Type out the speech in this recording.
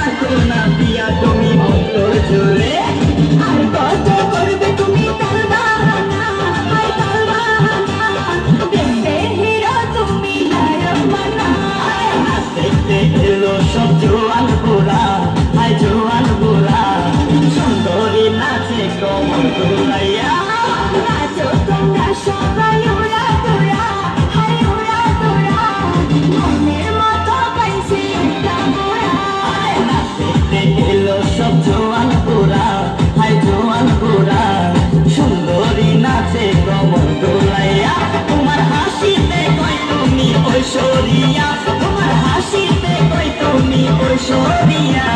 থাকো না দিয়া তুমি অন্তর জুড়ে। আর কত করবে তুমি তাল বাহানা, হায় তাল বাহানা, দেখতে হিরো তুমি নায়ক বানা। দেখতে এলো সব জোয়ান বুড়া, হায় জোয়ান বুড়া, সুন্দরী নাচে কোমর দুলাইয়া। নাচো তোমরা সবাই উড়া দুরা, হায় উড়া দুরা, মনের মতো পাইছি একটা বুড়া। দেখতে এলো সব জোয়ান বুড়া, হায় জোয়ান বুড়া, সুন্দরী নাচে কোমর দুলাইয়া। তোমার হাসিতে কই তুমি ঐশ্বরিয়া, তোমার হাসিতে কই তুমি ঐশ্বরিয়া।